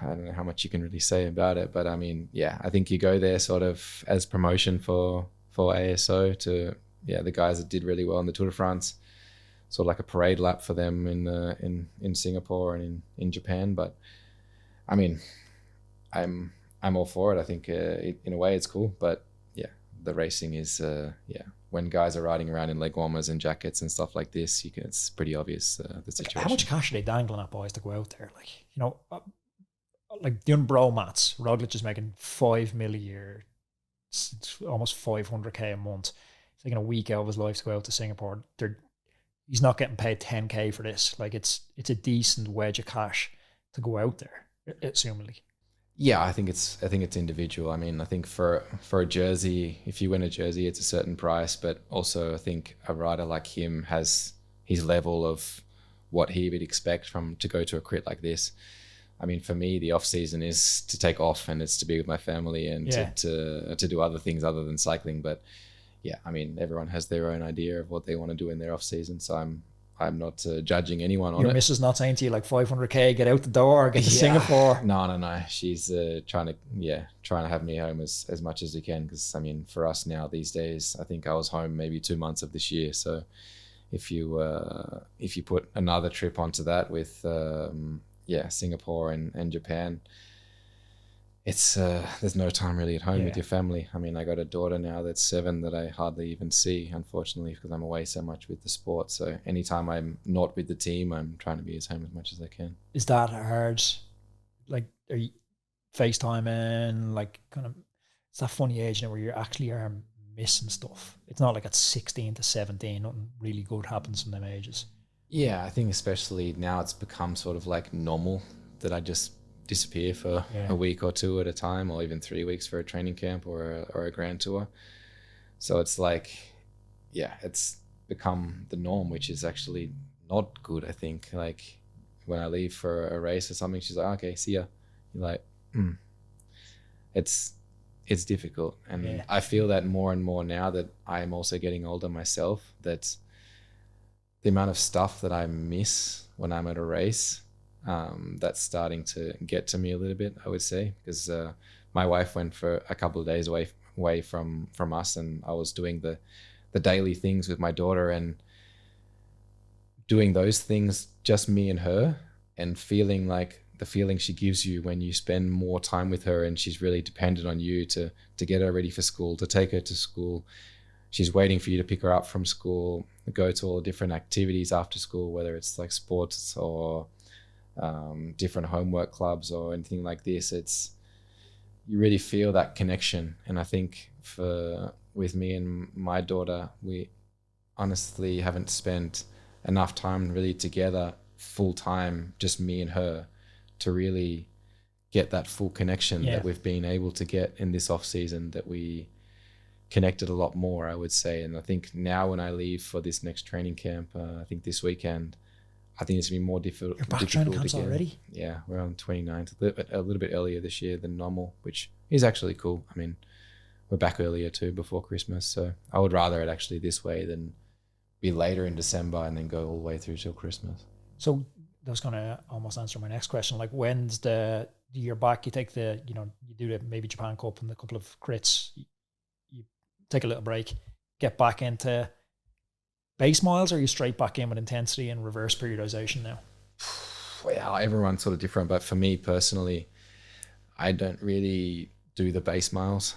I don't know how much you can really say about it, but I mean, yeah, I think you go there sort of as promotion for ASO to, yeah, the guys that did really well in the Tour de France, sort of like a parade lap for them in Singapore and in Japan. But I mean, I'm all for it. I think in a way it's cool, but yeah, the racing is when guys are riding around in leg warmers and jackets and stuff like this, it's pretty obvious the situation. How much cash are they dangling at boys to go out there? Like, you know, like doing bro mats, Roglic is making 5 million a year, it's almost 500k a month. He's taking a week out of his life to go out to Singapore. He's not getting paid 10k for this. Like it's a decent wedge of cash to go out there, assumingly. Yeah, I think it's individual. I mean, I think for a jersey, if you win a jersey, it's a certain price, but also I think a rider like him has his level of what he would expect to go to a crit like this. I mean, for me, the off season is to take off and it's to be with my family and to do other things other than cycling. But yeah, I mean, everyone has their own idea of what they want to do in their off season. So I'm not judging anyone on it. Your missus not saying to you like 500k, get out the door, get to Singapore. No. She's trying to have me home as much as we can. Because I mean, for us now these days, I think I was home maybe 2 months of this year. So if you put another trip onto that with Singapore and Japan, it's there's no time really at home with your family. I mean, I got a daughter now that's 7 that I hardly even see, unfortunately, because I'm away so much with the sport. So anytime I'm not with the team, I'm trying to be at home as much as I can. Is that hard? Like, are you FaceTiming? Like, kind of, it's that funny age now where you actually are missing stuff. It's not like at 16 to 17, nothing really good happens from them ages. Yeah, I think especially now it's become sort of like normal that I just disappear for a week or 2 at a time, or even 3 weeks for a training camp or a grand tour. So it's like, yeah, it's become the norm, which is actually not good. I think like when I leave for a race or something, she's like, okay, see ya. You're like, it's difficult. And I feel that more and more now that I'm also getting older myself, that the amount of stuff that I miss when I'm at a race, that's starting to get to me a little bit, I would say, because my wife went for a couple of days away from us, and I was doing the daily things with my daughter and doing those things, just me and her, and feeling like the feeling she gives you when you spend more time with her and she's really dependent on you to get her ready for school, to take her to school. She's waiting for you to pick her up from school, go to all the different activities after school, whether it's like sports or different homework clubs or anything like this. You really feel that connection. And I think with me and my daughter, we honestly haven't spent enough time really together full time, just me and her, to really get that full connection that we've been able to get in this off season, that we connected a lot more, I would say. And I think now when I leave for this next training camp, I think this weekend, I think it's going to be more difficult. You're back training camps already? Yeah, we're on 29th, a little bit earlier this year than normal, which is actually cool. I mean, we're back earlier too, before Christmas. So I would rather it actually this way than be later in December and then go all the way through till Christmas. So that was going to almost answer my next question. Like, when's you're back, you take you do the maybe Japan Cup and a couple of crits, you take a little break, get back into base miles, or are you straight back in with intensity and reverse periodization now? Well, everyone's sort of different, but for me personally, I don't really do the base miles.